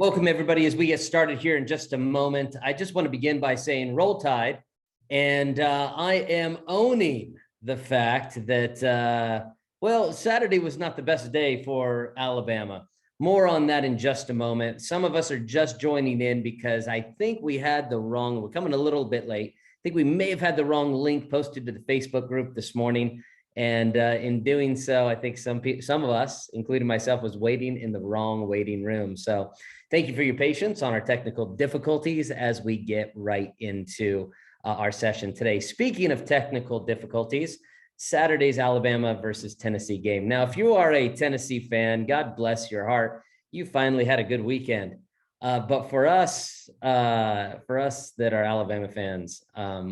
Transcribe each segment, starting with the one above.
Welcome, everybody, as we get started here in just a moment. I just want to begin by saying roll tide. And I am owning the fact that, well, Saturday was not the best day for Alabama. More on that in just a moment. Some of us are just joining in because I think we had we're coming a little bit late. I think we may have had the wrong link posted to the Facebook group this morning. And in doing so, I think some of us, including myself, was waiting in the wrong waiting room. So thank you for your patience on our technical difficulties as we get right into our session today. Speaking of technical difficulties, Saturday's Alabama versus Tennessee game. Now, if you are a Tennessee fan, God bless your heart, you finally had a good weekend. But for us that are Alabama fans,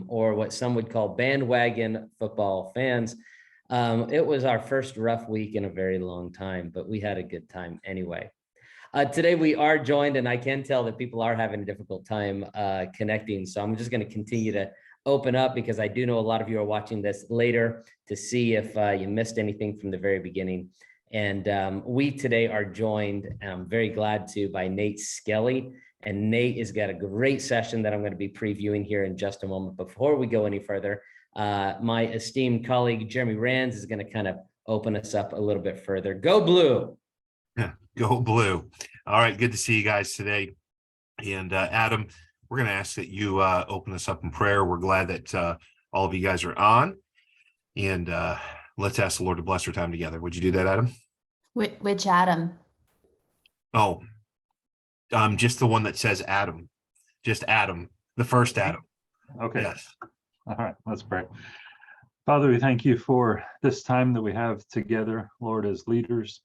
or what some would call bandwagon football fans, it was our first rough week in a very long time, but we had a good time anyway. Today we are joined, and I can tell that people are having a difficult time connecting. So I'm just going to continue to open up because I do know a lot of you are watching this later to see if you missed anything from the very beginning. And we today are joined, and I'm very glad to, by Nate Skelly. And Nate has got a great session that I'm going to be previewing here in just a moment. Before we go any further, my esteemed colleague, Jeremy Rands, is going to kind of open us up a little bit further. Go Blue. Yeah, go Blue. All right. Good to see you guys today. And Adam, we're going to ask that you open us up in prayer. We're glad that all of you guys are on. And let's ask the Lord to bless our time together. Would you do that, Adam? Which Adam? Oh, just the one that says Adam. Just Adam, the first Adam. Okay. Yes. All right, let's pray. Father, we thank you for this time that we have together, Lord, as leaders.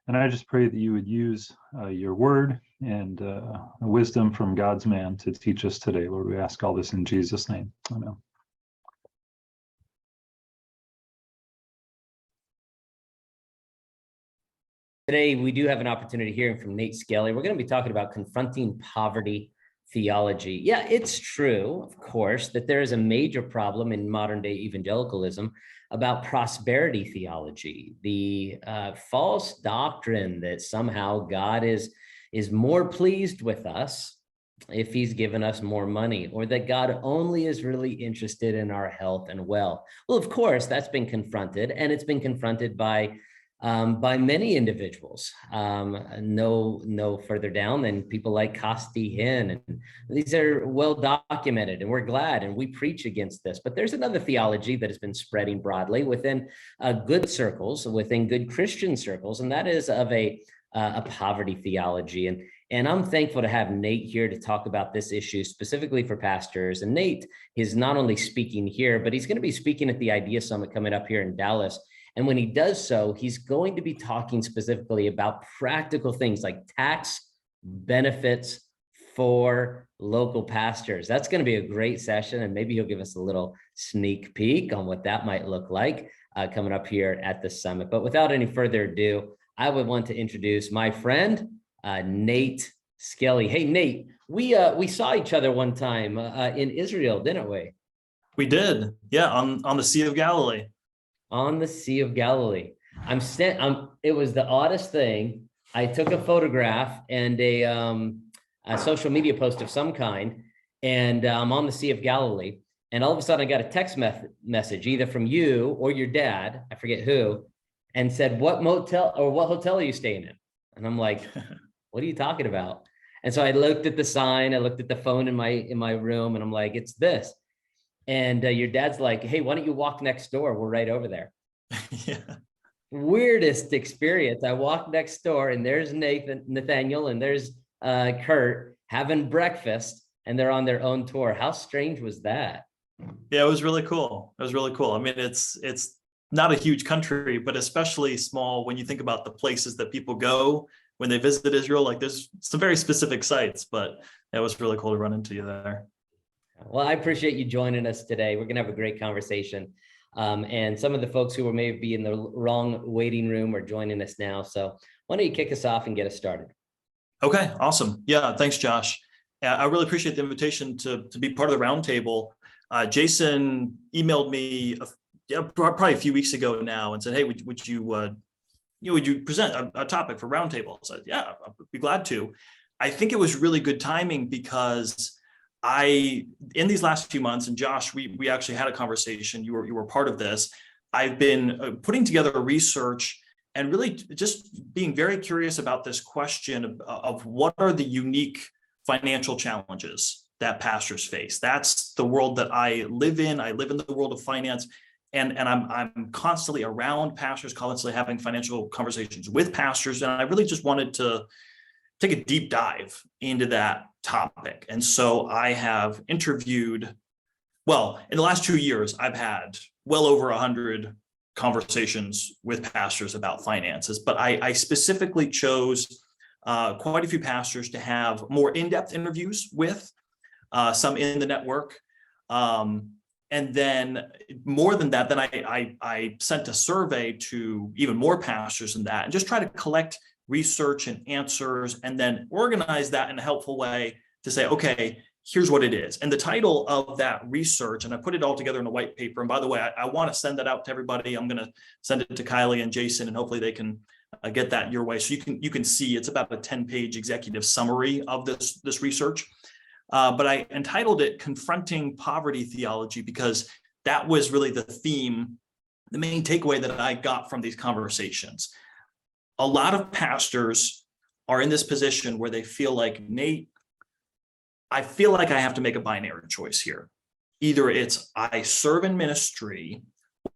And I just pray that you would use your word and wisdom from God's man to teach us today. Lord, we ask all this in Jesus' name. Amen. Today, we do have an opportunity hearing from Nate Skelly. We're going to be talking about confronting poverty theology. Yeah, it's true, of course, that there is a major problem in modern day evangelicalism about prosperity theology, the false doctrine that somehow God is more pleased with us if he's given us more money, or that God only is really interested in our health and wealth. Well, of course, that's been confronted, and it's been confronted by many individuals, no further down than people like Costi Hinn. And these are well documented, and we're glad, and we preach against this. But there's another theology that has been spreading broadly within good circles, within good Christian circles, and that is of a poverty theology. And I'm thankful to have Nate here to talk about this issue specifically for pastors. And Nate is not only speaking here, but he's going to be speaking at the Idea Summit coming up here in Dallas. And when he does so, he's going to be talking specifically about practical things like tax benefits for local pastors. That's going to be a great session, and maybe he'll give us a little sneak peek on what that might look like coming up here at the summit. But without any further ado, I would want to introduce my friend, Nate Skelly. Hey, Nate, we saw each other one time in Israel, didn't we? We did, yeah, on the Sea of Galilee. On the Sea of Galilee. It was the oddest thing. I took a photograph and a social media post of some kind, and I'm on the Sea of Galilee. And all of a sudden I got a text message either from you or your dad, I forget who, and said, what motel or what hotel are you staying in? And I'm like, what are you talking about? And so I looked at the sign, I looked at the phone in my room, and I'm like, it's this. And your dad's like, hey, why don't you walk next door? We're right over there. Yeah. Weirdest experience. I walk next door, and there's Nathaniel, and there's Kurt having breakfast, and they're on their own tour. How strange was that? Yeah, it was really cool. It was really cool. I mean, it's not a huge country, but especially small when you think about the places that people go when they visit Israel. Like there's some very specific sites, but it was really cool to run into you there. Well, I appreciate you joining us today. We're going to have a great conversation. And some of the folks who were maybe be in the wrong waiting room are joining us now. So why don't you kick us off and get us started? Okay, awesome. Yeah, thanks, Josh. I really appreciate the invitation to be part of the roundtable. Jason emailed me probably a few weeks ago now and said, hey, would you present a topic for roundtable? I said, yeah, I'd be glad to. I think it was really good timing because in these last few months, and Josh, we actually had a conversation. You were part of this. I've been putting together research and really just being very curious about this question of what are the unique financial challenges that pastors face. That's the world that I live in. I live in the world of finance, and I'm constantly around pastors, constantly having financial conversations with pastors, and I really just wanted to take a deep dive into that topic. And so I have interviewed, well, in the last 2 years, I've had well over 100 conversations with pastors about finances, but I specifically chose quite a few pastors to have more in-depth interviews with, some in the network. And then more than that, then I sent a survey to even more pastors than that and just try to collect research and answers and then organize that in a helpful way to say, okay, here's what it is. And the title of that research, and I put it all together in a white paper. And by the way, I want to send that out to everybody. I'm going to send it to Kylie and Jason, and hopefully they can get that your way. So you can see it's about a 10-page executive summary of this research. But I entitled it Confronting Poverty Theology because that was really the theme, the main takeaway that I got from these conversations. A lot of pastors are in this position where they feel like, Nate, I feel like I have to make a binary choice here. Either it's I serve in ministry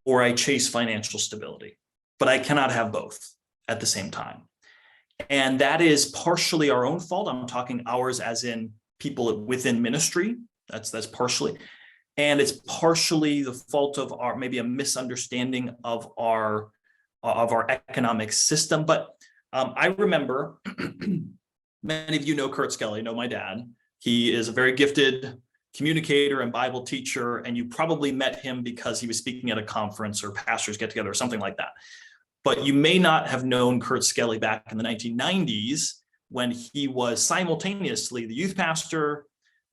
or I chase financial stability, but I cannot have both at the same time. And that is partially our own fault. I'm talking ours as in people within ministry. That's partially. And it's partially the fault of our, maybe a misunderstanding of our economic system. But I remember, many of you know Kurt Skelly, know my dad. He is a very gifted communicator and Bible teacher, and you probably met him because he was speaking at a conference or pastors get together or something like that. But you may not have known Kurt Skelly back in the 1990s when he was simultaneously the youth pastor,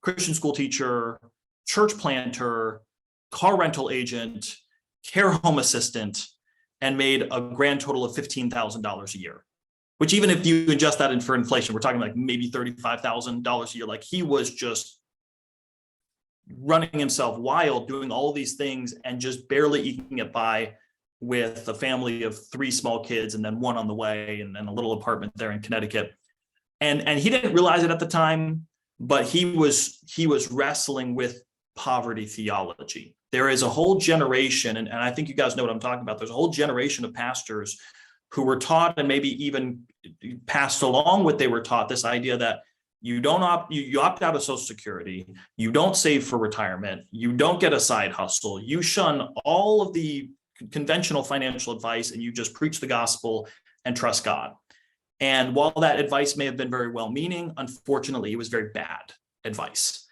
Christian school teacher, church planter, car rental agent, care home assistant, and made a grand total of $15,000 a year, which even if you adjust that in for inflation, we're talking like maybe $35,000 a year. Like he was just running himself wild, doing all these things and just barely eking it by with a family of 3 small kids and then one on the way and a little apartment there in Connecticut. And he didn't realize it at the time, but he was wrestling with poverty theology. There is a whole generation, and I think you guys know what I'm talking about. There's a whole generation of pastors who were taught and maybe even passed along what they were taught, this idea that you opt out of Social Security, you don't save for retirement, you don't get a side hustle, you shun all of the conventional financial advice, and you just preach the gospel and trust God. And while that advice may have been very well-meaning, unfortunately, it was very bad advice.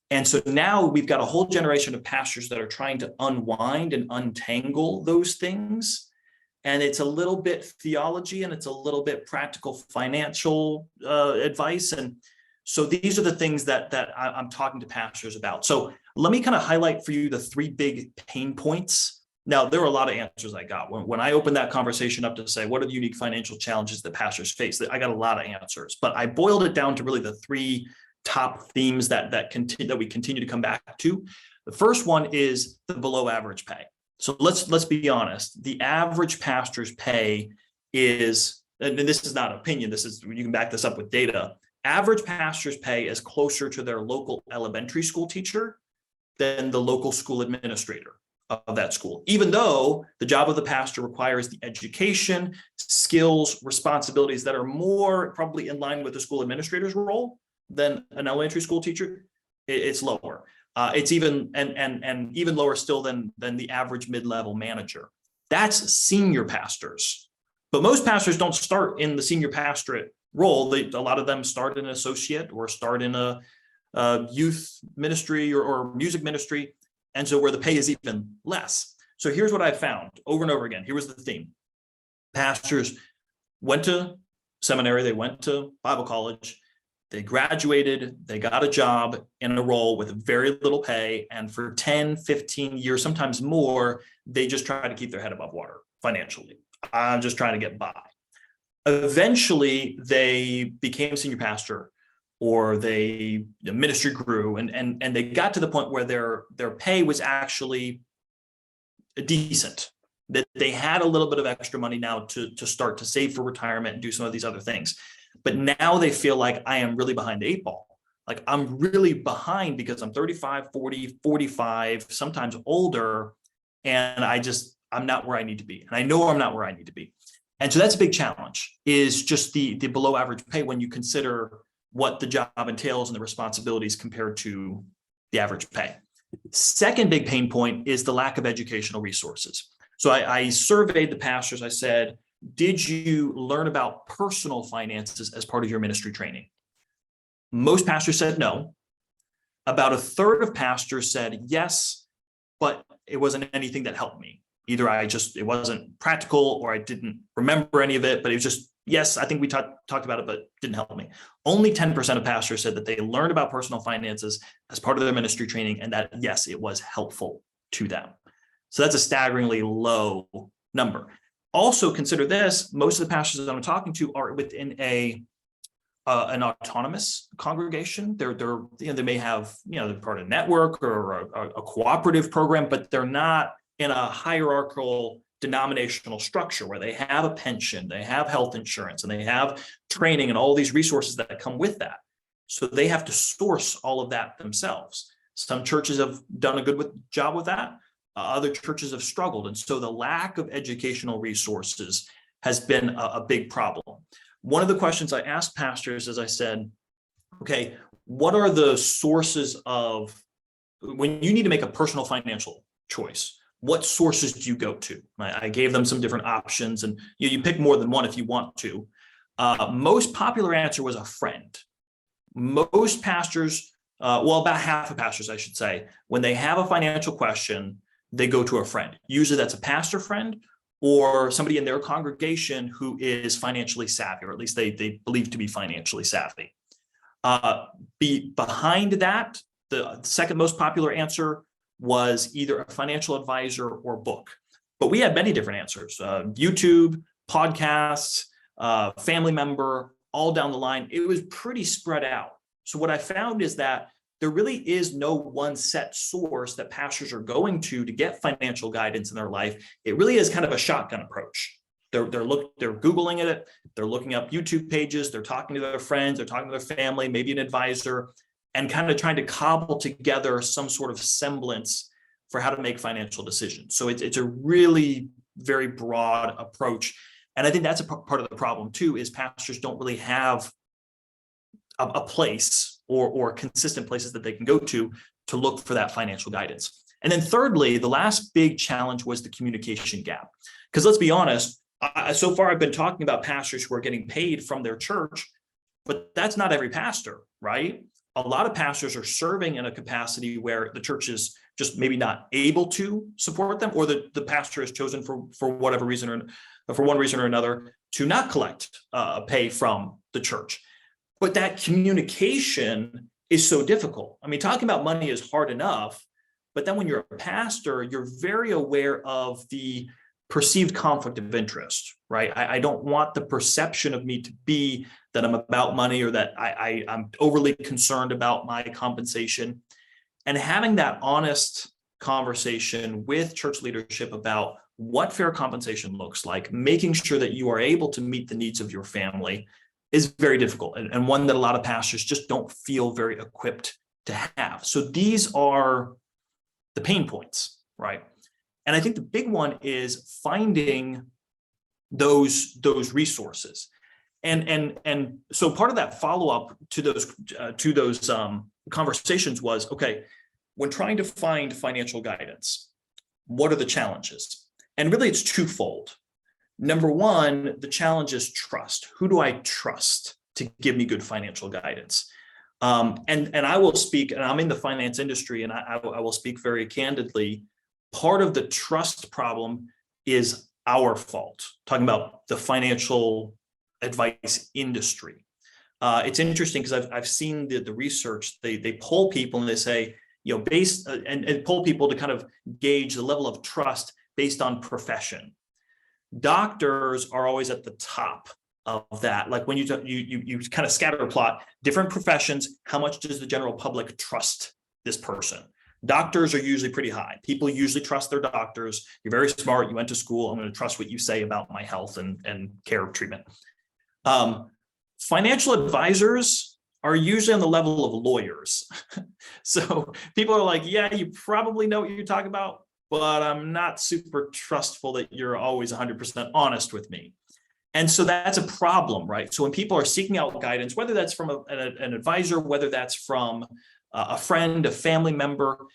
And so now we've got a whole generation of pastors that are trying to unwind and untangle those things. And it's a little bit theology and it's a little bit practical financial advice. And so these are the things that I'm talking to pastors about. So let me kind of highlight for you the 3 big pain points. Now, there were a lot of answers I got. When I opened that conversation up to say, what are the unique financial challenges that pastors face? I got a lot of answers, but I boiled it down to really the 3 top themes that we continue to come back to. The first one is the below average pay. So let's be honest. The average pastor's pay is, and this is not opinion, you can back this up with data. Average pastor's pay is closer to their local elementary school teacher than the local school administrator of that school, even though the job of the pastor requires the education, skills, responsibilities that are more probably in line with the school administrator's role than an elementary school teacher. It's lower. It's even and even lower still than the average mid-level manager. That's senior pastors. But most pastors don't start in the senior pastorate role. A lot of them start in an associate or start in a youth ministry or music ministry. And so where the pay is even less. So here's what I found over and over again. Here was the theme. Pastors went to seminary, they went to Bible college, they graduated, they got a job in a role with very little pay. And for 10, 15 years, sometimes more, they just try to keep their head above water financially. I'm just trying to get by. Eventually, they became senior pastor or the ministry grew, and they got to the point where their pay was actually decent, that they had a little bit of extra money now to start to save for retirement and do some of these other things. But now they feel like, I am really behind the 8 ball. Like, I'm really behind because I'm 35, 40, 45, sometimes older, and I'm not where I need to be. And I know I'm not where I need to be. And so that's a big challenge, is just the below average pay when you consider what the job entails and the responsibilities compared to the average pay. Second big pain point is the lack of educational resources. So I surveyed the pastors. I said, did you learn about personal finances as part of your ministry training? Most pastors said no. About a third of pastors said yes, but it wasn't anything that helped me. Either it wasn't practical, or I didn't remember any of it, but it was just, yes, I think we talked about it, but didn't help me. Only 10% of pastors said that they learned about personal finances as part of their ministry training, and that, yes, it was helpful to them. So that's a staggeringly low number. Also consider this, most of the pastors that I'm talking to are within an autonomous congregation. They may have, they're part of a network or a cooperative program, but they're not in a hierarchical denominational structure where they have a pension, they have health insurance, and they have training and all these resources that come with that. So they have to source all of that themselves. Some churches have done a good job with that. Other churches have struggled. And so the lack of educational resources has been a big problem. One of the questions I asked pastors is, I said, okay, what are the sources of, when you need to make a personal financial choice, what sources do you go to? I gave them some different options, and you pick more than one if you want to. Most popular answer was a friend. Most pastors, about half of pastors, I should say, when they have a financial question, they go to a friend. Usually that's a pastor friend or somebody in their congregation who is financially savvy, or at least they believe to be financially savvy. Behind that, the second most popular answer was either a financial advisor or book. But we had many different answers, YouTube, podcasts, family member, all down the line. It was pretty spread out. So what I found is that there really is no one set source that pastors are going to get financial guidance in their life. It really is kind of a shotgun approach. They're Googling it, they're looking up YouTube pages, they're talking to their friends, they're talking to their family, maybe an advisor, and kind of trying to cobble together some sort of semblance for how to make financial decisions. So it's a really very broad approach. And I think that's a part of the problem too, is pastors don't really have a place or consistent places that they can go to look for that financial guidance. And then thirdly, the last big challenge was the communication gap. Because let's be honest, so far I've been talking about pastors who are getting paid from their church, but that's not every pastor, right? A lot of pastors are serving in a capacity where the church is just maybe not able to support them, or the pastor has chosen for whatever reason, or for one reason or another, to not collect pay from the church. But that communication is so difficult. I mean, talking about money is hard enough, but then when you're a pastor, you're very aware of the perceived conflict of interest, right? I don't want the perception of me to be that I'm about money, or that I'm overly concerned about my compensation. And having that honest conversation with church leadership about what fair compensation looks like, making sure that you are able to meet the needs of your family, is very difficult, and one that a lot of pastors just don't feel very equipped to have. So these are the pain points, right? And I think the big one is finding those resources. And so part of that follow-up to those conversations was, okay, when trying to find financial guidance, what are the challenges? And really it's twofold. Number one, the challenge is trust. Who do I trust to give me good financial guidance? And I will speak, and I'm in the finance industry, and I will speak very candidly. Part of the trust problem is our fault, talking about the financial advice industry. It's interesting because I've seen the research. They poll people and they say, based and poll people to kind of gauge the level of trust based on profession. Doctors are always at the top of that. Like when you kind of scatter plot different professions, how much does the general public trust this person? Doctors are usually pretty high. People usually trust their doctors. You're very smart. You went to school. I'm going to trust what you say about my health and care treatment. Financial advisors are usually on the level of lawyers. So people are like, yeah, you probably know what you're talking about, but I'm not super trustful that you're always 100% honest with me. And so that's a problem, right? So when people are seeking out guidance, whether that's from an advisor, whether that's from a friend, a family member,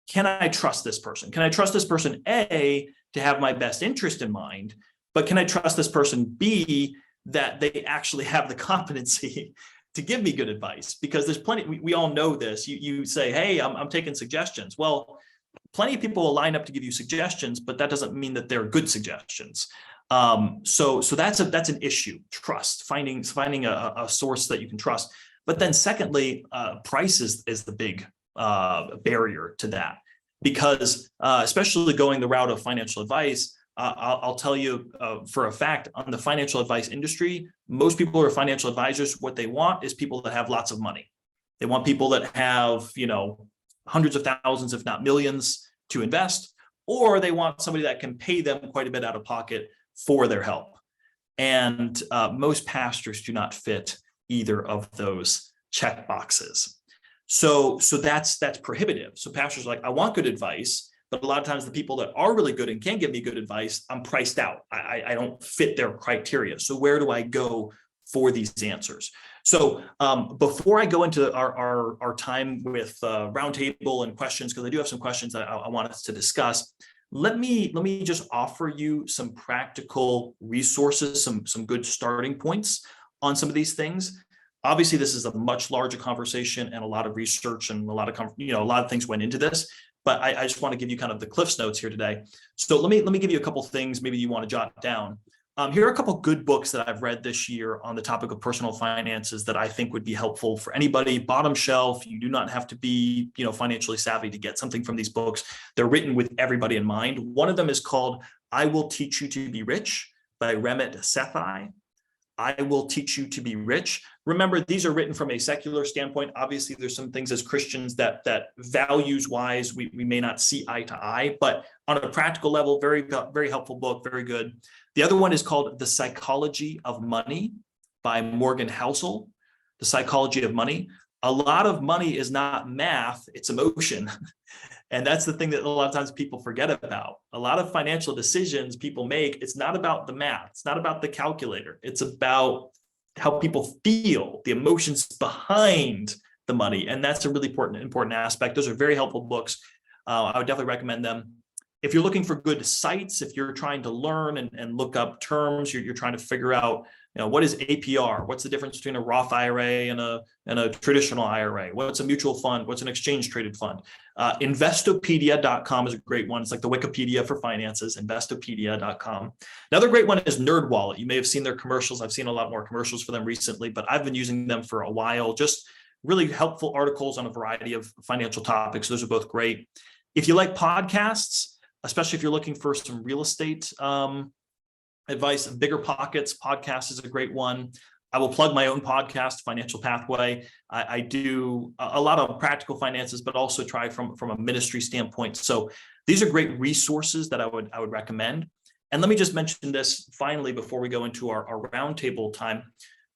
can I trust this person? Can I trust this person, A, to have my best interest in mind, but can I trust this person, B, that they actually have the competency to give me good advice? Because there's plenty, we all know this. You say, hey, I'm taking suggestions. Well, plenty of people will line up to give you suggestions, but that doesn't mean that they're good suggestions. So that's an issue, trust, finding a source that you can trust. But then secondly, price is the big barrier to that, because especially going the route of financial advice, I'll tell you for a fact, on the financial advice industry, most people who are financial advisors, what they want is people that have lots of money. They want people that have, hundreds of thousands, if not millions, to invest, or they want somebody that can pay them quite a bit out of pocket for their help. And most pastors do not fit either of those check boxes. So that's prohibitive. So pastors are like, I want good advice, but a lot of times the people that are really good and can give me good advice, I'm priced out. I don't fit their criteria. So where do I go for these answers? So before I go into our time with roundtable and questions, because I do have some questions that I want us to discuss, let me just offer you some practical resources, some good starting points on some of these things. Obviously, this is a much larger conversation and a lot of research and a lot of things went into this. But I just want to give you kind of the Cliff's Notes here today. So let me give you a couple things maybe you want to jot down. Here are a couple good books that I've read this year on the topic of personal finances that I think would be helpful for anybody. Bottom shelf. You do not have to be, financially savvy to get something from these books. They're written with everybody in mind. One of them is called "I Will Teach You to Be Rich" by Ramit Sethi. I Will Teach You to Be Rich. Remember, these are written from a secular standpoint. Obviously, there's some things as Christians that values-wise we may not see eye to eye, but on a practical level, very, very helpful book, very good. The other one is called The Psychology of Money by Morgan Housel. The Psychology of Money. A lot of money is not math, it's emotion. And that's the thing that a lot of times people forget about. A lot of financial decisions people make, it's not about the math. It's not about the calculator. It's about how people feel, the emotions behind the money. And that's a really important aspect. Those are very helpful books. I would definitely recommend them. If you're looking for good sites, if you're trying to learn and look up terms, you're trying to figure out, what is APR? What's the difference between a Roth IRA and a traditional IRA? What's a mutual fund? What's an exchange traded fund? Investopedia.com is a great one. It's like the Wikipedia for finances, investopedia.com. Another great one is NerdWallet. You may have seen their commercials. I've seen a lot more commercials for them recently, but I've been using them for a while. Just really helpful articles on a variety of financial topics. Those are both great. If you like podcasts, especially if you're looking for some real estate advice, Bigger Pockets podcast is a great one. I will plug my own podcast, Financial Pathway. I do a lot of practical finances, but also try from a ministry standpoint. So these are great resources that I would recommend. And let me just mention this finally before we go into our roundtable time.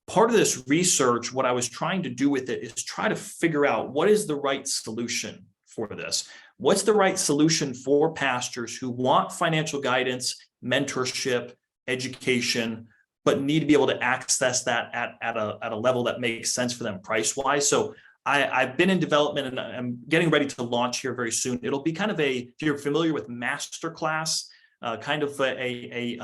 Part of this research, what I was trying to do with it is try to figure out what is the right solution for this. What's the right solution for pastors who want financial guidance, mentorship, education, but need to be able to access that at a level that makes sense for them price-wise? So I've been in development and I'm getting ready to launch here very soon. It'll be kind of if you're familiar with Masterclass, kind of a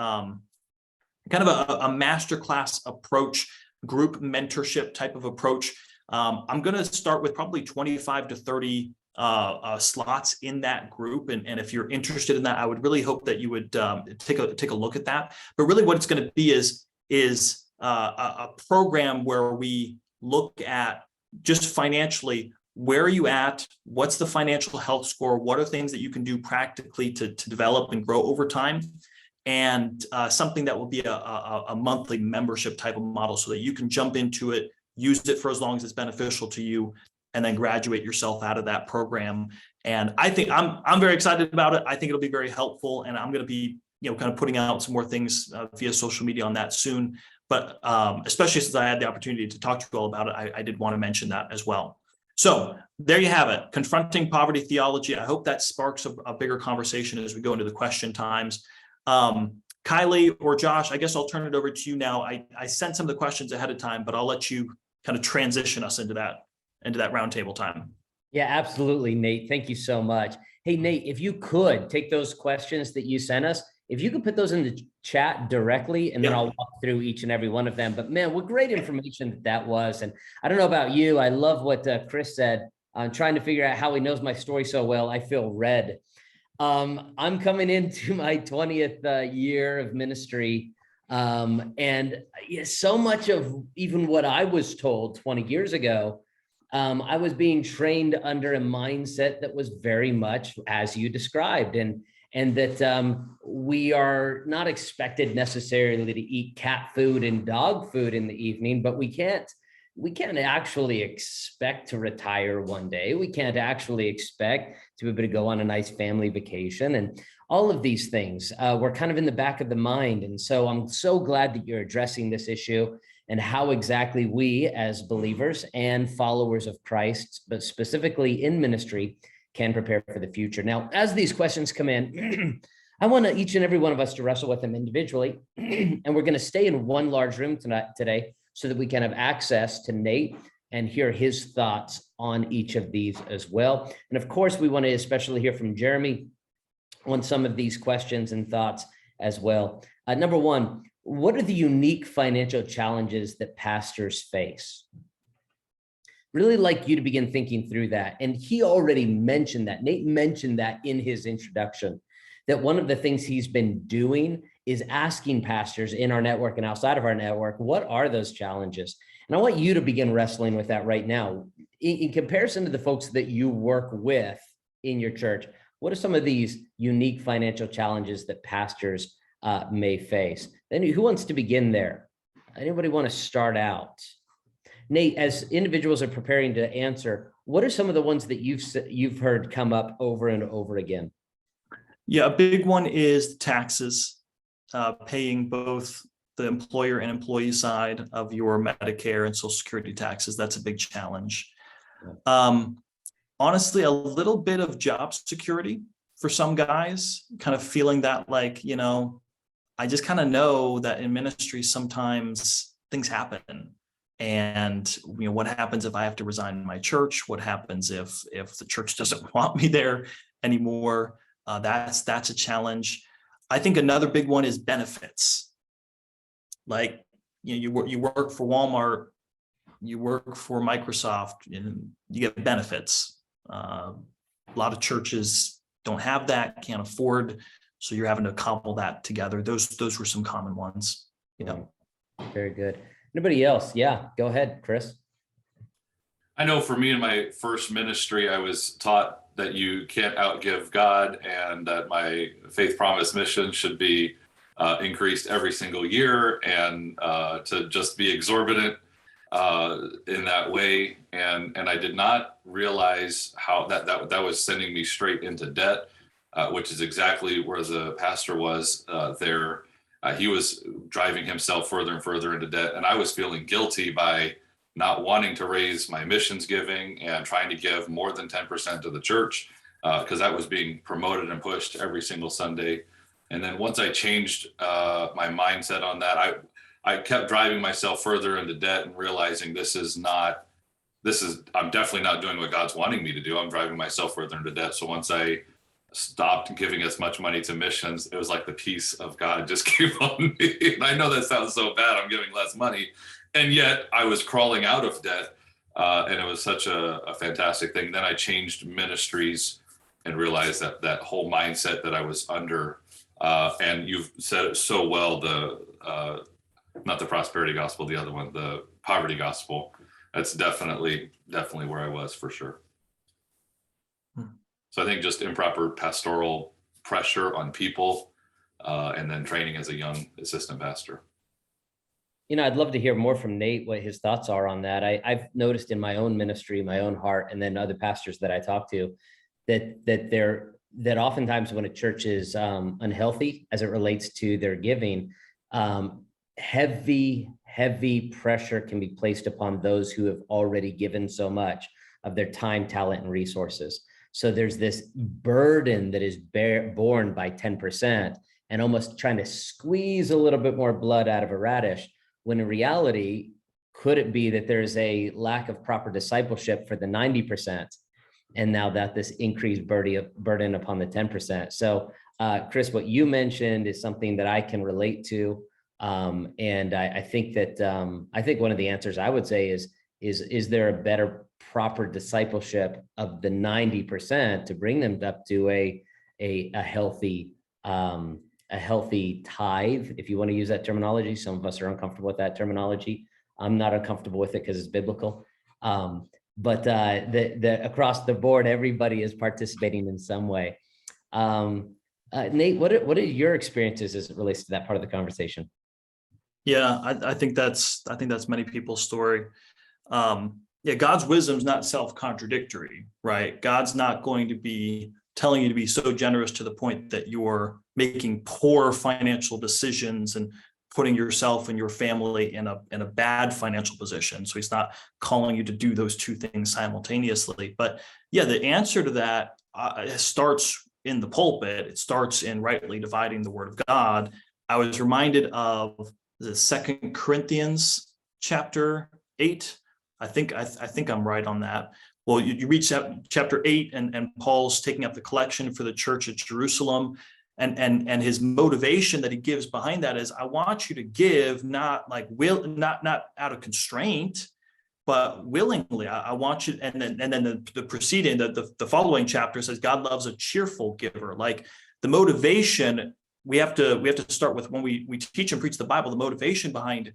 masterclass approach, group mentorship type of approach. I'm going to start with probably 25 to 30 slots in that group. And if you're interested in that, I would really hope that you would take a look at that. But really what it's going to be is a program where we look at just financially, where are you at? What's the financial health score? What are things that you can do practically to develop and grow over time? and something that will be a monthly membership type of model so that you can jump into it, use it for as long as it's beneficial to you, and then graduate yourself out of that program. And I think I'm very excited about it. I think it'll be very helpful, and I'm going to be, kind of putting out some more things via social media on that soon. But especially since I had the opportunity to talk to you all about it, I did want to mention that as well. So there you have it, confronting poverty theology. I hope that sparks a bigger conversation as we go into the question times. Kylie or Josh, I guess I'll turn it over to you now. I sent some of the questions ahead of time, but I'll let you kind of transition us into that roundtable time. Yeah, absolutely, Nate. Thank you so much. Hey, Nate, if you could take those questions that you sent us, if you could put those in the chat directly, and then I'll walk through each and every one of them. But man, what great information that was. And I don't know about you, I love what Chris said. I'm trying to figure out how he knows my story so well. I feel read. I'm coming into my 20th year of ministry. And so much of even what I was told 20 years ago, I was being trained under a mindset that was very much as you described, and that we are not expected necessarily to eat cat food and dog food in the evening, but we can't actually expect to retire one day. We can't actually expect to be able to go on a nice family vacation, and all of these things were kind of in the back of the mind. And so I'm so glad that you're addressing this issue and how exactly we as believers and followers of Christ, but specifically in ministry, can prepare for the future. Now, as these questions come in, I want each and every one of us to wrestle with them individually. And we're going to stay in one large room today so that we can have access to Nate and hear his thoughts on each of these as well. And of course, we want to especially hear from Jeremy on some of these questions and thoughts as well. Number one, what are the unique financial challenges that pastors face? Really like you to begin thinking through that. And he already mentioned that. Nate mentioned that in his introduction, that one of the things he's been doing is asking pastors in our network and outside of our network, what are those challenges? And I want you to begin wrestling with that right now. In comparison to the folks that you work with in your church, what are some of these unique financial challenges that pastors may face? Then who wants to begin there? Anybody want to start out? Nate, as individuals are preparing to answer, what are some of the ones that you've heard come up over and over again? Yeah, a big one is taxes, paying both the employer and employee side of your Medicare and Social Security taxes. That's a big challenge. Honestly, a little bit of job security for some guys, kind of feeling that like, I just kind of know that in ministry, sometimes things happen. And what happens if I have to resign my church? What happens if the church doesn't want me there anymore? That's a challenge. I think another big one is benefits. Like you work for Walmart, you work for Microsoft, and you get benefits. A lot of churches don't have that, can't afford, so you're having to cobble that together. Those were some common ones. Very good. Anybody else? Yeah, go ahead, Chris. I know for me in my first ministry, I was taught that you can't outgive God, and that my Faith Promise mission should be increased every single year, and to just be exorbitant in that way. And I did not realize how that was sending me straight into debt, which is exactly where the pastor was there. He was driving himself further and further into debt, and I was feeling guilty by not wanting to raise my missions giving and trying to give more than 10% to the church, because that was being promoted and pushed every single Sunday. And then once I changed my mindset on that, I kept driving myself further into debt and realizing I'm definitely not doing what God's wanting me to do. I'm driving myself further into debt. So once I stopped giving as much money to missions, it was like the peace of God just came on me. And I know that sounds so bad, I'm giving less money, and yet I was crawling out of debt, and it was such a fantastic thing. Then I changed ministries and realized that whole mindset that I was under, and you've said it so well, not the prosperity gospel, the other one, the poverty gospel. That's definitely where I was, for sure. So I think just improper pastoral pressure on people and then training as a young assistant pastor. I'd love to hear more from Nate, what his thoughts are on that. I've noticed in my own ministry, my own heart, and then other pastors that I talk to, that oftentimes when a church is unhealthy as it relates to their giving, heavy pressure can be placed upon those who have already given so much of their time, talent, and resources. So there's this burden that is borne by 10% and almost trying to squeeze a little bit more blood out of a radish, when in reality, could it be that there's a lack of proper discipleship for the 90%? And now that this increased burden upon the 10%. So Chris, what you mentioned is something that I can relate to. And I think that I think one of the answers I would say is there a better proper discipleship of the 90% to bring them up to a healthy tithe, if you want to use that terminology. Some of us are uncomfortable with that terminology. I'm not uncomfortable with it because it's biblical. But across the board, everybody is participating in some way. Nate, what are your experiences as it relates to that part of the conversation? Yeah, I think that's many people's story. Yeah, God's wisdom is not self-contradictory, right? God's not going to be telling you to be so generous to the point that you're making poor financial decisions and putting yourself and your family in a bad financial position. So he's not calling you to do those two things simultaneously. But yeah, the answer to that starts in the pulpit. It starts in rightly dividing the word of God. I was reminded of the 2 Corinthians chapter 8. I think I'm right on that. Well, you reach chapter 8 and Paul's taking up the collection for the church at Jerusalem. And his motivation that he gives behind that is, I want you to give not out of constraint, but willingly. I want you, and then the preceding, the following chapter says God loves a cheerful giver. Like the motivation, we have to start with, when we teach and preach the Bible, the motivation behind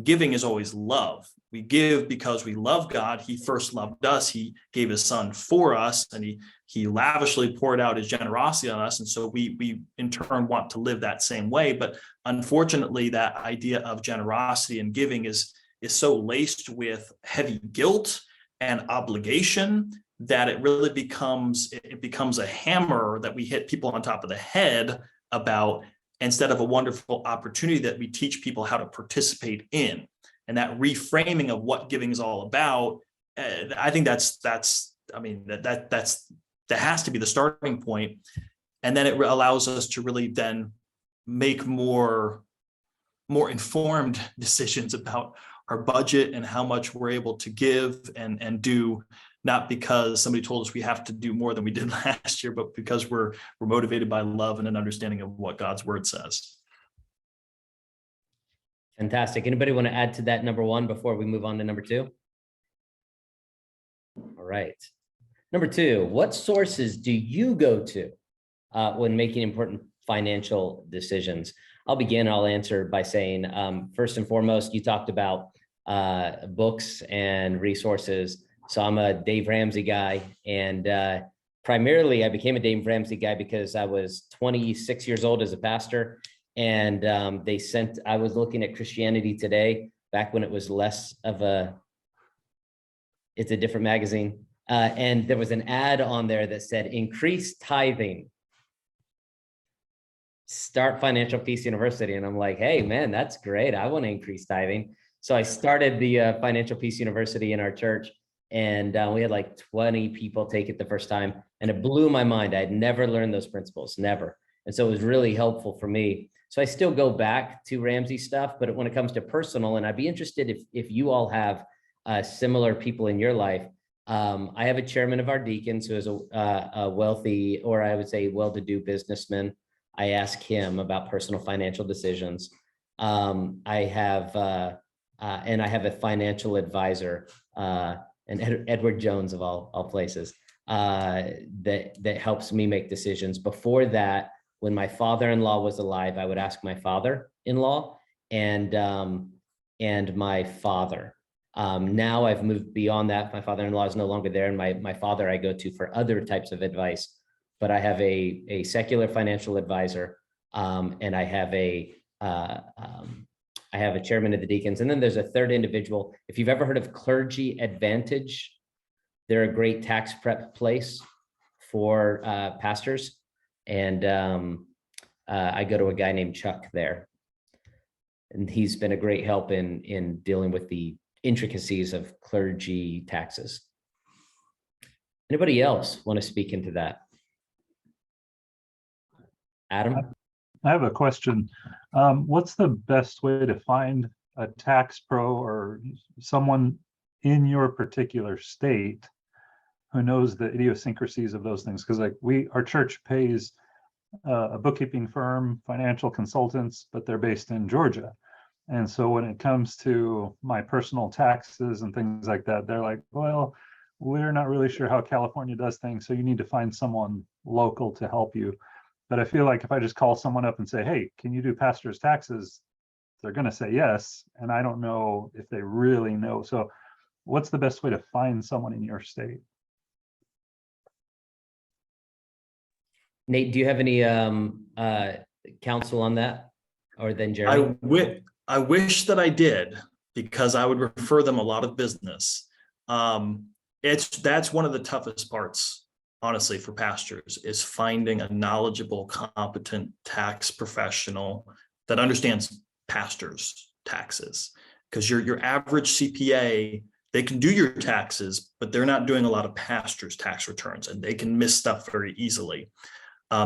giving is always love. We give because we love God. He first loved us. He gave his son for us, and he lavishly poured out his generosity on us. And so we in turn want to live that same way. But unfortunately, that idea of generosity and giving is so laced with heavy guilt and obligation that it really becomes a hammer that we hit people on top of the head about, instead of a wonderful opportunity that we teach people how to participate in. And that reframing of what giving is all about, I think that has to be the starting point. And then it allows us to really then make more informed decisions about our budget and how much we're able to give and do, not because somebody told us we have to do more than we did last year, but because we're motivated by love and an understanding of what God's word says. Fantastic. Anybody want to add to that number one before we move on to number two? All right. Number two, what sources do you go to when making important financial decisions? I'll begin. I'll answer by saying, first and foremost, you talked about books and resources. So I'm a Dave Ramsey guy, and primarily I became a Dave Ramsey guy because I was 26 years old as a pastor. And I was looking at Christianity Today back when it was less of it's a different magazine. And there was an ad on there that said, increase tithing, start Financial Peace University. And I'm like, hey man, that's great. I want to increase tithing. So I started the Financial Peace University in our church, and we had like 20 people take it the first time. And it blew my mind. I had never learned those principles, never. And so it was really helpful for me. So I still go back to Ramsey stuff, but when it comes to personal, and I'd be interested if you all have similar people in your life. I have a chairman of our deacons who is a wealthy, or I would say well-to-do businessman. I ask him about personal financial decisions. I have a financial advisor, and Edward Jones of all places, that helps me make decisions. Before that, when my father-in-law was alive, I would ask my father-in-law and my father. Now I've moved beyond that. My father-in-law is no longer there, and my father I go to for other types of advice. But I have a secular financial advisor And I have a chairman of the deacons, and then there's a third individual. If you've ever heard of Clergy Advantage, they're a great tax prep place for pastors. And I go to a guy named Chuck there. And he's been a great help in dealing with the intricacies of clergy taxes. Anybody else want to speak into that? Adam? I have a question. What's the best way to find a tax pro or someone in your particular state who knows the idiosyncrasies of those things? Because like our church pays a bookkeeping firm, financial consultants, but they're based in Georgia. And so when it comes to my personal taxes and things like that, they're like, well, we're not really sure how California does things, so you need to find someone local to help you. But I feel like if I just call someone up and say, hey, can you do pastor's taxes? They're going to say yes. And I don't know if they really know. So what's the best way to find someone in your state? Nate, do you have any counsel on that? Or then Jeremy? I wish that I did, because I would refer them a lot of business. That's one of the toughest parts, honestly, for pastors, is finding a knowledgeable, competent tax professional that understands pastors' taxes. Because your average CPA, they can do your taxes, but they're not doing a lot of pastors' tax returns, and they can miss stuff very easily.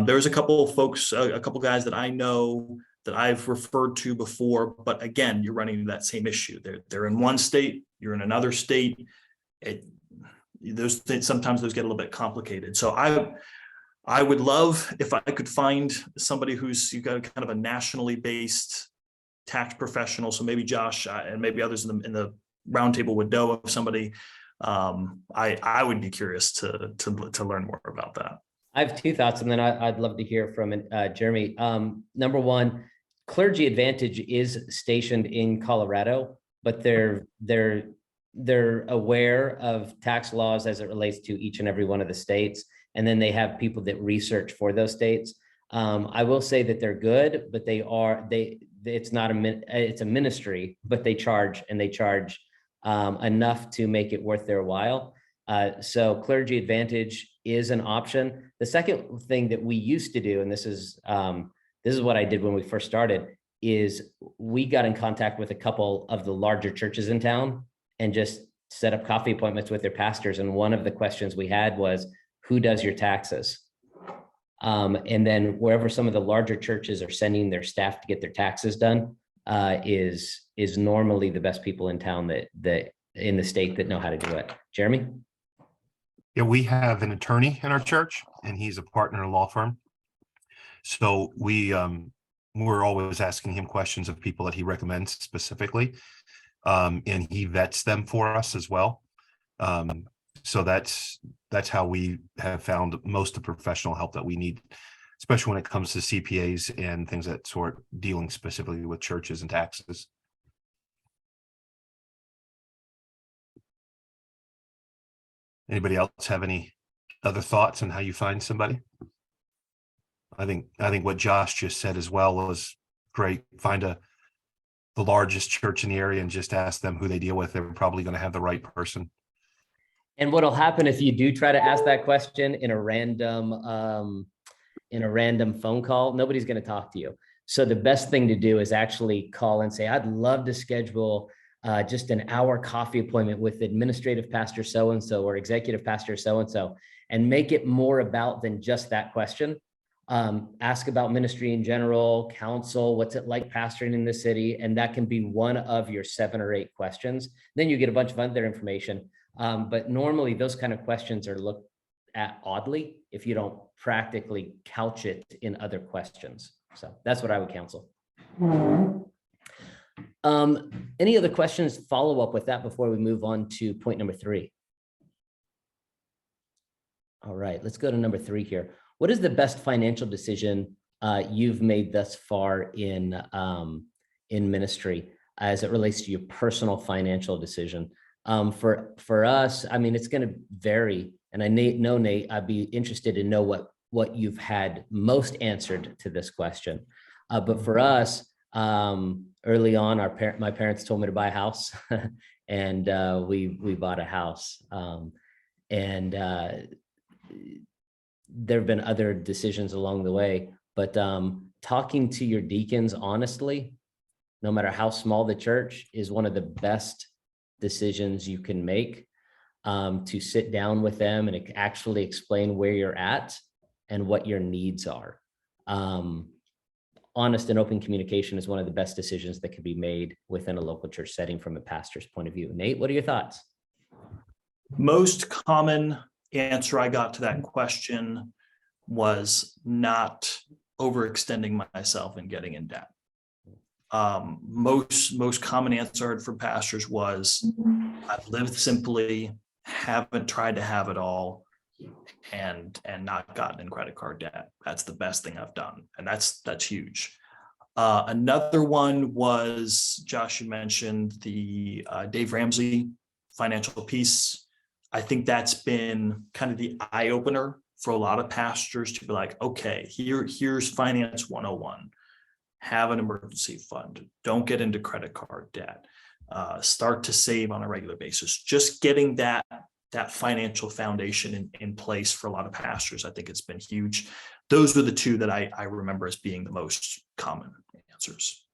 There's a couple of folks, a couple guys that I know that I've referred to before, but again, you're running into that same issue. They're in one state, you're in another state. Sometimes those get a little bit complicated. So I would love if I could find somebody you've got kind of a nationally based tax professional. So maybe Josh and maybe others in the roundtable would know of somebody. I would be curious to learn more about that. I have two thoughts, and then I'd love to hear from Jeremy. Number one, Clergy Advantage is stationed in Colorado, but they're aware of tax laws as it relates to each and every one of the states, and then they have people that research for those states. I will say that they're good, but it's a ministry, but they charge enough to make it worth their while. So Clergy Advantage is an option. The second thing that we used to do, and this is what I did when we first started, is we got in contact with a couple of the larger churches in town and just set up coffee appointments with their pastors. And one of the questions we had was, who does your taxes? And then wherever some of the larger churches are sending their staff to get their taxes done, is normally the best people in town that in the state that know how to do it. Jeremy? Yeah, we have an attorney in our church, and he's a partner in a law firm. So we're always asking him questions of people that he recommends specifically, and he vets them for us as well. So that's how we have found most of the professional help that we need, especially when it comes to CPAs and things that sort, dealing specifically with churches and taxes. Anybody else have any other thoughts on how you find somebody? I think what Josh just said as well was great. Find the largest church in the area and just ask them who they deal with. They're probably going to have the right person. And what'll happen if you do try to ask that question in a random phone call, nobody's going to talk to you. So the best thing to do is actually call and say, I'd love to schedule just an hour coffee appointment with administrative pastor so-and-so or executive pastor so-and-so, and make it more about than just that question. Ask about ministry in general, counsel, what's it like pastoring in the city? And that can be one of your 7 or 8 questions. Then you get a bunch of other information. But normally those kind of questions are looked at oddly if you don't practically couch it in other questions. So that's what I would counsel. Any other questions, follow up with that before we move on to point number 3? All right, let's go to number 3 here. What is the best financial decision you've made thus far in ministry as it relates to your personal financial decision? For us, I mean, it's going to vary. And I know, Nate, I'd be interested to know what you've had most answered to this question. But for us, early on, my parents told me to buy a house, and we bought a house. And there have been other decisions along the way, but talking to your deacons honestly, no matter how small the church, is one of the best decisions you can make. To sit down with them and actually explain where you're at and what your needs are. Honest and open communication is one of the best decisions that could be made within a local church setting from a pastor's point of view. Nate, what are your thoughts? Most common answer I got to that question was not overextending myself and getting in debt. Most common answer I heard from pastors was, I've lived simply, haven't tried to have it all, and not gotten in credit card debt. That's the best thing I've done, and that's huge. Another one was, Josh, you mentioned the Dave Ramsey financial piece. I think that's been kind of the eye opener for a lot of pastors to be like, okay, here's finance 101. Have an emergency fund. Don't get into credit card debt. Start to save on a regular basis. Just getting that financial foundation in place for a lot of pastors, I think it's been huge. Those were the two that I remember as being the most common answers.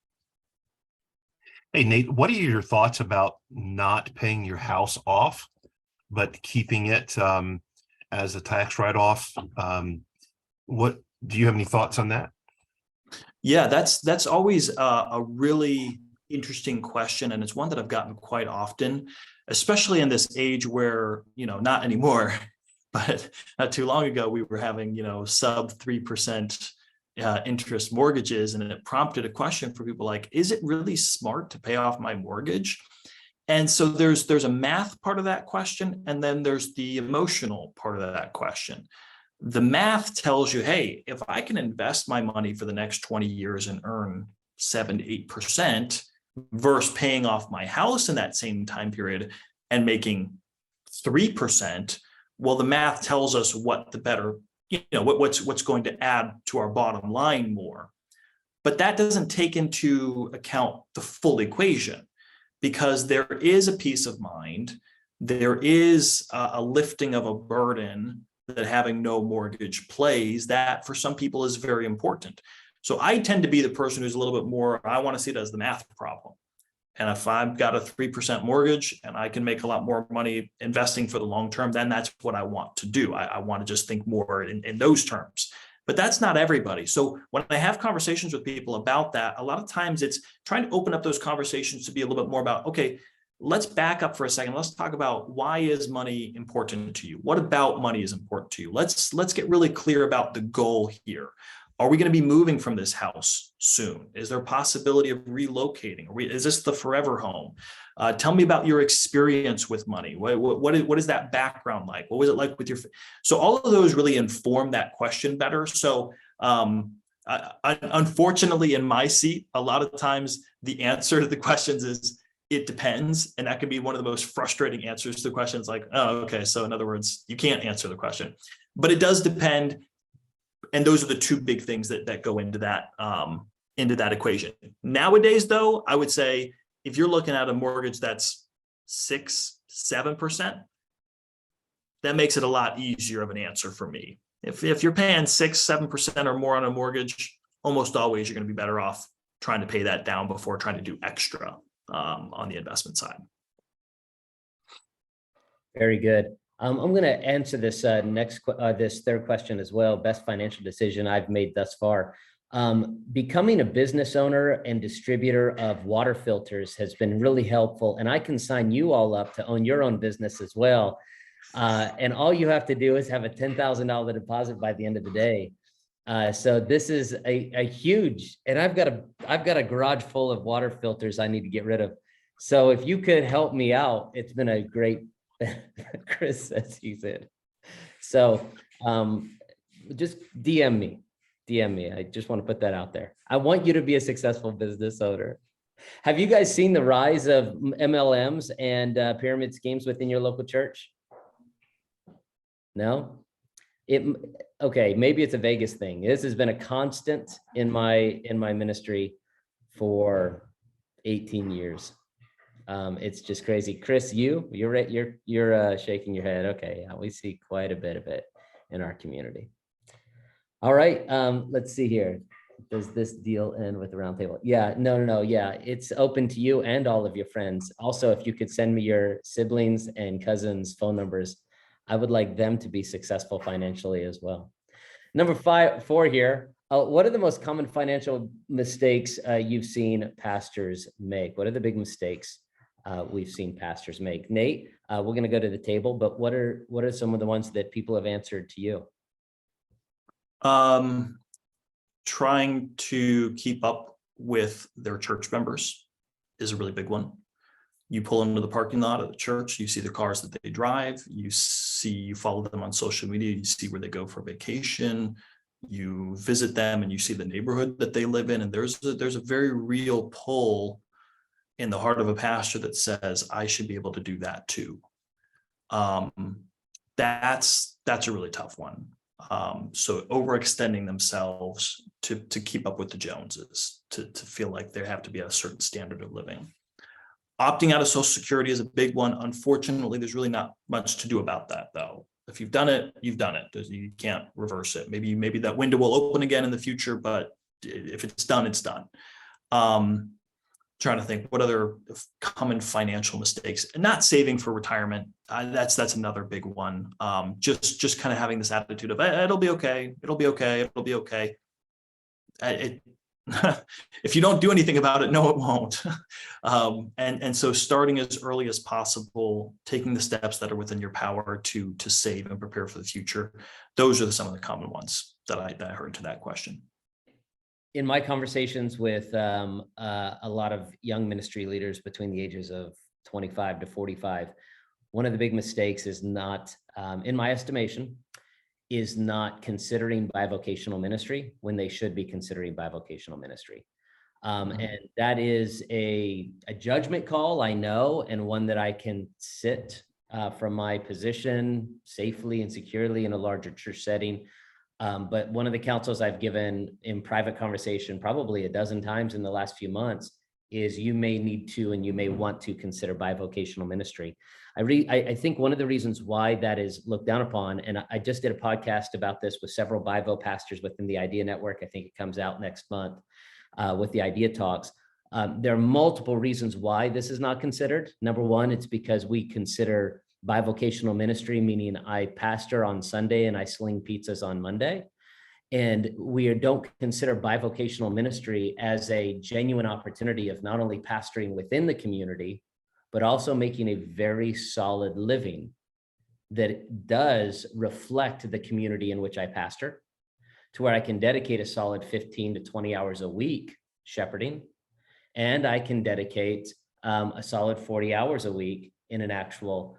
Hey, Nate, what are your thoughts about not paying your house off, but keeping it as a tax write-off? What do you have any thoughts on that? Yeah, that's always a really interesting question, and it's one that I've gotten quite often, especially in this age where, not anymore, but not too long ago, we were having, sub 3% interest mortgages, and it prompted a question for people like, is it really smart to pay off my mortgage? And so there's a math part of that question, and then there's the emotional part of that question. The math tells you, hey, if I can invest my money for the next 20 years and earn 7 to 8% versus paying off my house in that same time period and making 3%, well, the math tells us what the better, what's going to add to our bottom line more. But that doesn't take into account the full equation, because there is a peace of mind, there is a lifting of a burden that having no mortgage plays, that for some people is very important. So I tend to be the person who's a little bit more, I want to see it as the math problem. And if I've got a 3% mortgage and I can make a lot more money investing for the long term, then that's what I want to do. I want to just think more in those terms. But that's not everybody. So when I have conversations with people about that, a lot of times it's trying to open up those conversations to be a little bit more about, okay, let's back up for a second. Let's talk about, why is money important to you? What about money is important to you? Let's get really clear about the goal here. Are we going to be moving from this house soon? Is there a possibility of relocating? Is this the forever home? Tell me about your experience with money. What is that background like? What was it like with your? So all of those really inform that question better. So unfortunately, in my seat, a lot of times the answer to the questions is, it depends. And that can be one of the most frustrating answers to the questions, like, oh, okay. So in other words, you can't answer the question, but it does depend. And those are the two big things that go into that equation. Nowadays, though, I would say if you're looking at a mortgage that's 6-7%, that makes it a lot easier of an answer for me. If you're paying 6-7% or more on a mortgage, almost always you're going to be better off trying to pay that down before trying to do extra on the investment side. Very good. I'm going to answer this this third question as well. Best financial decision I've made thus far. Becoming a business owner and distributor of water filters has been really helpful, and I can sign you all up to own your own business as well. And all you have to do is have a $10,000 deposit by the end of the day. So this is a huge, and I've got a garage full of water filters I need to get rid of. So if you could help me out, it's been a great, Chris says he said. So just DM me. I just want to put that out there. I want you to be a successful business owner. Have you guys seen the rise of MLMs and pyramid schemes within your local church? No? okay, maybe it's a Vegas thing. This has been a constant in my ministry for 18 years. It's just crazy. Chris, you're right. You're shaking your head. Okay, yeah, we see quite a bit of it in our community. All right, let's see here. Does this deal end with the roundtable? Yeah, no. Yeah, it's open to you and all of your friends. Also, if you could send me your siblings and cousins' phone numbers, I would like them to be successful financially as well. Number 4 here. What are the most common financial mistakes you've seen pastors make? What are the big mistakes we've seen pastors make? Nate, we're going to go to the table, but what are some of the ones that people have answered to you? Trying to keep up with their church members is a really big one. You pull into the parking lot of the church, you see the cars that they drive, you follow them on social media, you see where they go for vacation, you visit them and you see the neighborhood that they live in. And there's a very real pull in the heart of a pastor that says, I should be able to do that too. That's a really tough one. So overextending themselves to keep up with the Joneses, to feel like they have to be at a certain standard of living. Opting out of Social Security is a big one. Unfortunately, there's really not much to do about that, though. If you've done it, you've done it. You can't reverse it. Maybe that window will open again in the future, but if it's done, it's done. Trying to think what other common financial mistakes, and not saving for retirement. That's another big one. Just kind of having this attitude of it'll be okay. It'll be okay. It'll be okay. If you don't do anything about it, no, it won't. And so starting as early as possible, taking the steps that are within your power to save and prepare for the future. Those are some of the common ones that I heard to that question. In my conversations with a lot of young ministry leaders between the ages of 25 to 45, one of the big mistakes is not, in my estimation, is not considering bivocational ministry when they should be considering bivocational ministry. And that is a judgment call, I know, and one that I can sit from my position safely and securely in a larger church setting. But one of the counsels I've given in private conversation, probably a dozen times in the last few months, is you may need to and you may want to consider bivocational ministry. I think one of the reasons why that is looked down upon, and I just did a podcast about this with several bivo pastors within the Idea Network. I think it comes out next month with the Idea Talks. There are multiple reasons why this is not considered. Number one, it's because we consider bivocational ministry, meaning I pastor on Sunday and I sling pizzas on Monday. And we don't consider bivocational ministry as a genuine opportunity of not only pastoring within the community, but also making a very solid living that does reflect the community in which I pastor, to where I can dedicate a solid 15 to 20 hours a week shepherding, and I can dedicate a solid 40 hours a week in an actual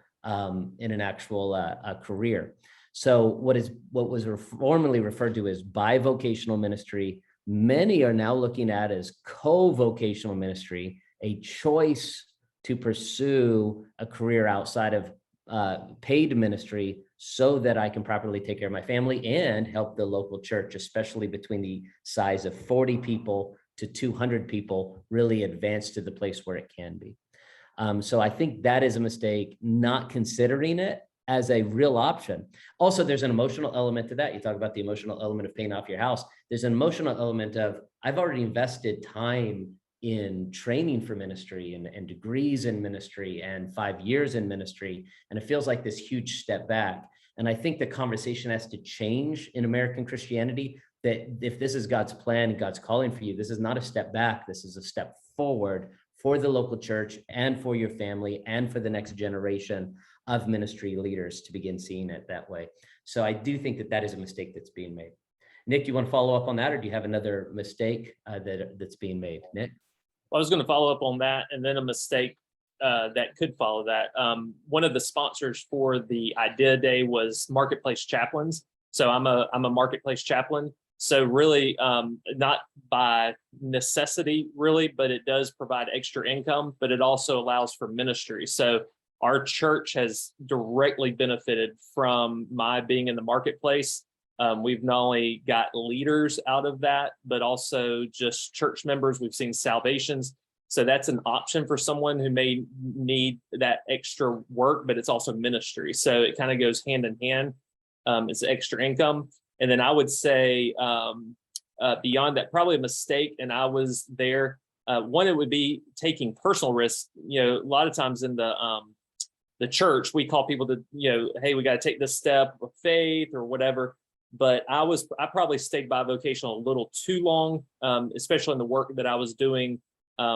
career. So what was formerly referred to as bivocational ministry, many are now looking at as co-vocational ministry, a choice to pursue a career outside of paid ministry so that I can properly take care of my family and help the local church, especially between the size of 40 people to 200 people, really advance to the place where it can be. So I think that is a mistake, not considering it as a real option. Also, there's an emotional element to that. You talk about the emotional element of paying off your house. There's an emotional element of, I've already invested time in training for ministry and degrees in ministry and 5 years in ministry. And it feels like this huge step back. And I think the conversation has to change in American Christianity, that if this is God's plan, God's calling for you, this is not a step back, this is a step forward for the local church and for your family and for the next generation of ministry leaders to begin seeing it that way. So I do think that that is a mistake that's being made. Nick, you want to follow up on that, or do you have another mistake that's being made? Nick? Well, I was going to follow up on that, and then a mistake that could follow that. One of the sponsors for the Idea Day was Marketplace Chaplains. So I'm a Marketplace chaplain. So really, not by necessity, really, but it does provide extra income, but it also allows for ministry. So our church has directly benefited from my being in the Marketplace. We've not only got leaders out of that, but also just church members. We've seen salvations. So that's an option for someone who may need that extra work, but it's also ministry. So it kind of goes hand in hand. It's extra income. And then I would say beyond that, probably a mistake. And I was there. One, it would be taking personal risks. You know, a lot of times in the church, we call people to, you know, hey, we got to take this step of faith or whatever. But I probably stayed by vocational a little too long, especially in the work that I was doing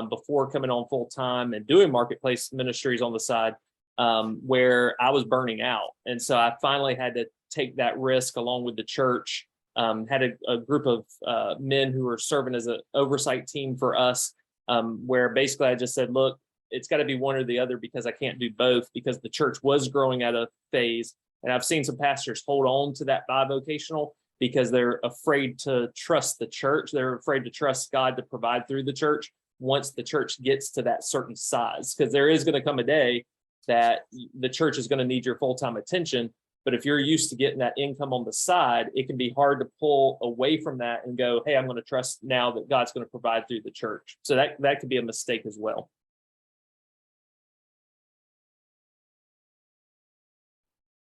before coming on full time and doing marketplace ministries on the side, where I was burning out. And so I finally had to take that risk along with the church. Had a group of men who were serving as an oversight team for us, where basically I just said, look, it's got to be one or the other because I can't do both, because the church was growing out of phase. And I've seen some pastors hold on to that bivocational because they're afraid to trust the church. They're afraid to trust God to provide through the church once the church gets to that certain size, because there is going to come a day that the church is going to need your full-time attention. But if you're used to getting that income on the side, it can be hard to pull away from that and go, hey, I'm going to trust now that God's going to provide through the church. So that could be a mistake as well.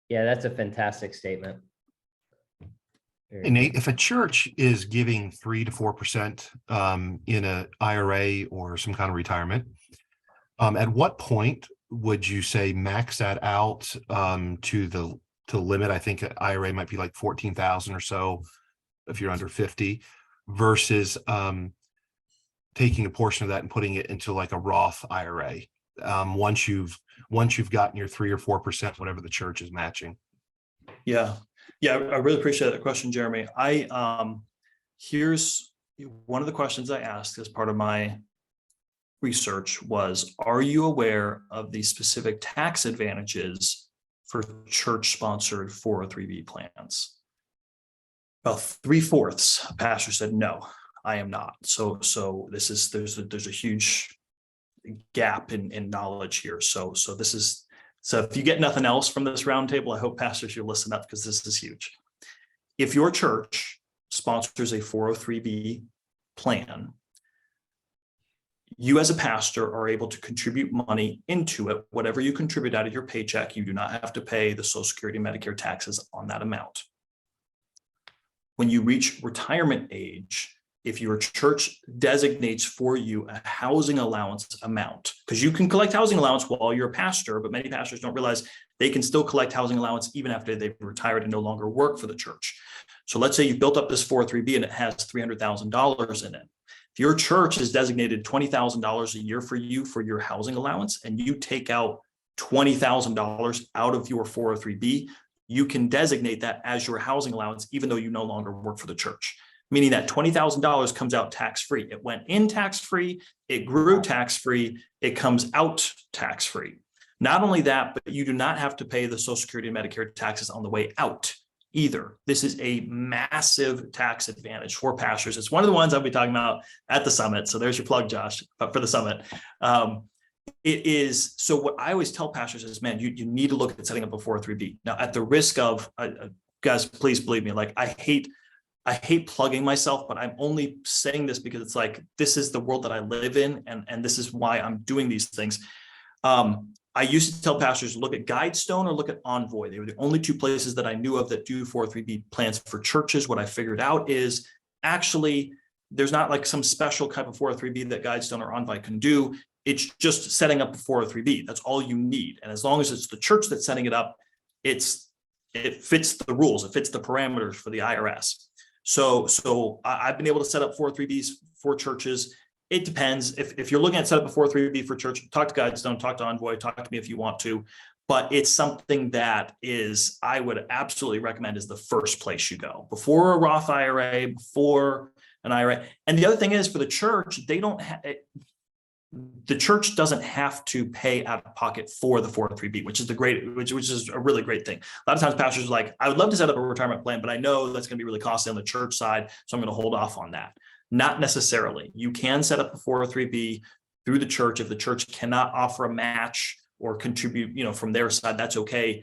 Yeah, that's a fantastic statement. Very Hey, Nate, if a church is giving 3 to 4% in a IRA or some kind of retirement, at what point would you say max that out to the limit? I think an IRA might be like 14,000 or so if you're under 50, versus taking a portion of that and putting it into like a Roth IRA. Once you've gotten your 3 or 4%, whatever the church is matching. Yeah. I really appreciate that question, Jeremy. Here's one of the questions I asked as part of my research was, are you aware of the specific tax advantages for church-sponsored 403B plans? About 3/4 of pastors said, no, I am not. So there's a huge gap in knowledge here. So if you get nothing else from this roundtable, I hope pastors you listen up, because this is huge. If your church sponsors a 403B plan, you as a pastor are able to contribute money into it. Whatever you contribute out of your paycheck, you do not have to pay the Social Security and Medicare taxes on that amount. When you reach retirement age, if your church designates for you a housing allowance amount, because you can collect housing allowance while you're a pastor, but many pastors don't realize they can still collect housing allowance even after they've retired and no longer work for the church. So let's say you've built up this 403B and it has $300,000 in it. If your church has designated $20,000 a year for you for your housing allowance, and you take out $20,000 out of your 403B, you can designate that as your housing allowance, even though you no longer work for the church. Meaning that $20,000 comes out tax-free. It went in tax-free, it grew tax-free, it comes out tax-free. Not only that, but you do not have to pay the Social Security and Medicare taxes on the way out either. This is a massive tax advantage for pastors. It's one of the ones I'll be talking about at the summit. So there's your plug, Josh, for the summit. It is, so what I always tell pastors is, man, you need to look at setting up a 403B. Now, at the risk of, guys, please believe me, like I hate plugging myself, but I'm only saying this because it's like, this is the world that I live in, and this is why I'm doing these things. I used to tell pastors, look at Guidestone or look at Envoy. They were the only two places that I knew of that do 403B plans for churches. What I figured out is actually, there's not like some special type of 403B that Guidestone or Envoy can do. It's just setting up a 403B. That's all you need. And as long as it's the church that's setting it up, it fits the rules. It fits the parameters for the IRS. So I've been able to set up 403Bs for churches. It depends. If you're looking at set up a 403B for church, talk to Guidestone, talk to Envoy, talk to me if you want to. But it's something that I would absolutely recommend is the first place you go. Before a Roth IRA, before an IRA. And the other thing is, for the church, the church doesn't have to pay out of pocket for the 403B, which is a really great thing. A lot of times pastors are like, I would love to set up a retirement plan, but I know that's going to be really costly on the church side, so I'm going to hold off on that. Not necessarily. You can set up a 403B through the church. If the church cannot offer a match or contribute, from their side, that's okay.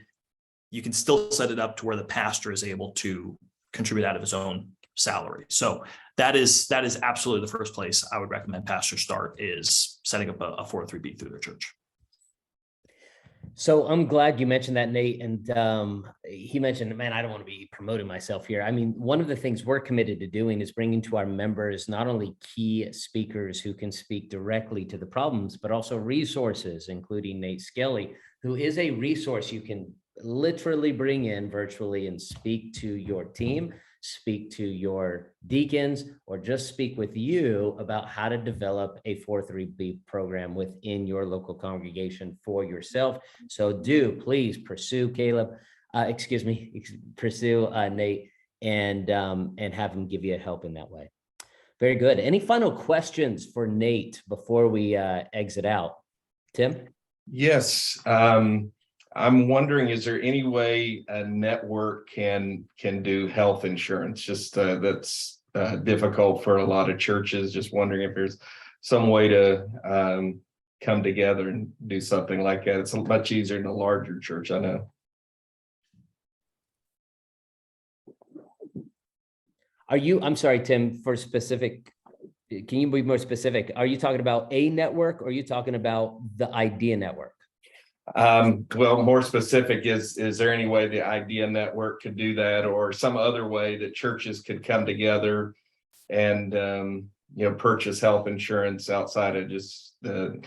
You can still set it up to where the pastor is able to contribute out of his own salary. So that is absolutely the first place I would recommend pastors start, is setting up a 403B through their church. So I'm glad you mentioned that, Nate. And he mentioned, man, I don't want to be promoting myself here. I mean, one of the things we're committed to doing is bringing to our members not only key speakers who can speak directly to the problems, but also resources, including Nate Skelly, who is a resource you can literally bring in virtually and speak to your team, speak to your deacons, or just speak with you about how to develop a 403B program within your local congregation for yourself. So please pursue pursue Nate and have him give you help in that way. Very good. Any final questions for Nate before we exit out? Tim? Yes. I'm wondering, is there any way a network can do health insurance? Just that's difficult for a lot of churches. Just wondering if there's some way to come together and do something like that. It's much easier in a larger church, I know. I'm sorry, Tim, for specific, can you be more specific? Are you talking about a network, or are you talking about the IDEA network? Well, more specific, is there any way the IDEA network could do that, or some other way that churches could come together and purchase health insurance outside of just the,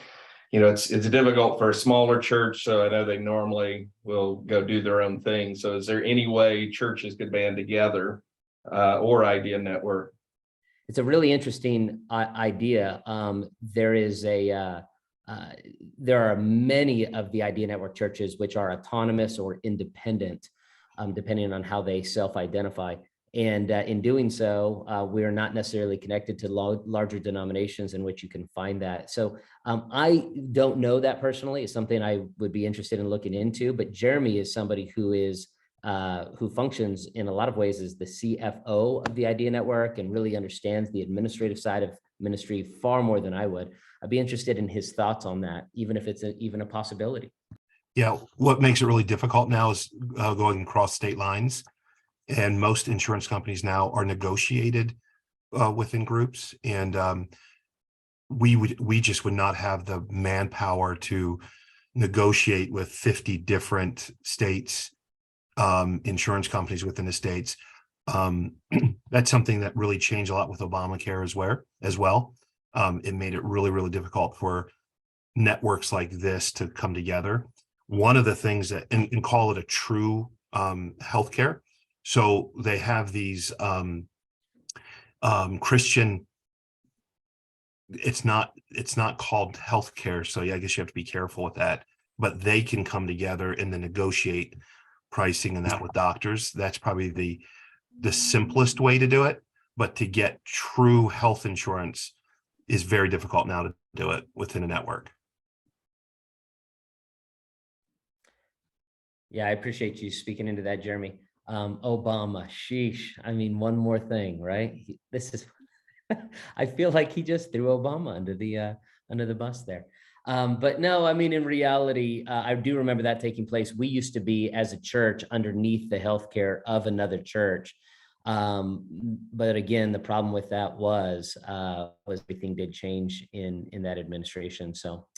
it's difficult for a smaller church, so I know they normally will go do their own thing. So is there any way churches could band together or IDEA network? It's a really interesting idea. There are many of the IDEA network churches which are autonomous or independent, depending on how they self-identify. And in doing so, we are not necessarily connected to larger denominations in which you can find that. So I don't know that personally. It's something I would be interested in looking into. But Jeremy is somebody who functions in a lot of ways as the CFO of the IDEA network and really understands the administrative side of ministry far more than I would. I'd be interested in his thoughts on that, even if it's even a possibility. Yeah, what makes it really difficult now is going across state lines, and most insurance companies now are negotiated within groups, and we just would not have the manpower to negotiate with 50 different states, insurance companies within the states. That's something that really changed a lot with Obamacare as well. It made it really, really difficult for networks like this to come together. One of the things that, and call it a true healthcare. So they have these Christian, it's not called healthcare. So yeah, I guess you have to be careful with that, but they can come together and then negotiate pricing and that with doctors. That's probably the simplest way to do it, but to get true health insurance is very difficult now to do it within a network. Yeah, I appreciate you speaking into that, Jeremy. Obama, sheesh. I mean, one more thing, right? I feel like he just threw Obama under the bus there. But no, I mean, in reality, I do remember that taking place. We used to be, as a church, underneath the healthcare of another church. But again, the problem with that was everything did change in that administration. So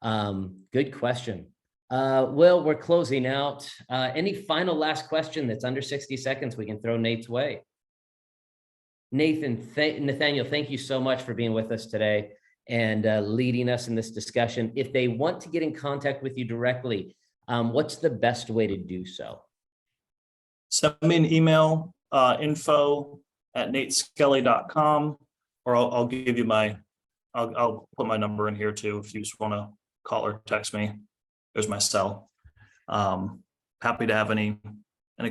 good question. Well, we're closing out. Any final last question that's under 60 seconds, we can throw Nate's way. Nathaniel, thank you so much for being with us today and leading us in this discussion. If they want to get in contact with you directly, what's the best way to do so? Send me an email, info@nateskelly.com, or I'll give you I'll put my number in here too if you just want to call or text me. There's my cell. Happy to have any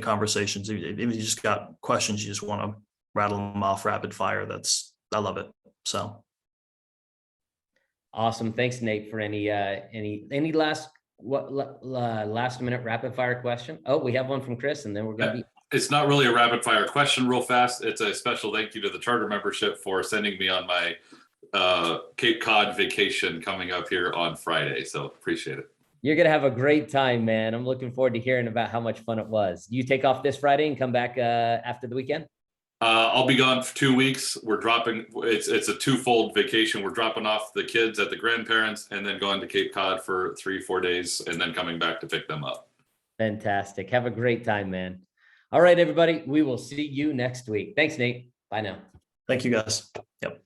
conversations. If you just got questions, you just want to rattle them off rapid fire. I love it. So awesome. Thanks, Nate, for any last minute rapid fire question. Oh, we have one from Chris, and then we're going to be. It's not really a rapid fire question real fast. It's a special thank you to the charter membership for sending me on my Cape Cod vacation coming up here on Friday. So appreciate it. You're gonna have a great time, man. I'm looking forward to hearing about how much fun it was. You take off this Friday and come back after the weekend? I'll be gone for 2 weeks. We're dropping, it's a twofold vacation. We're dropping off the kids at the grandparents and then going to Cape Cod for 3-4 days and then coming back to pick them up. Fantastic. Have a great time, man. All right, everybody. We will see you next week. Thanks, Nate. Bye now. Thank you, guys. Yep.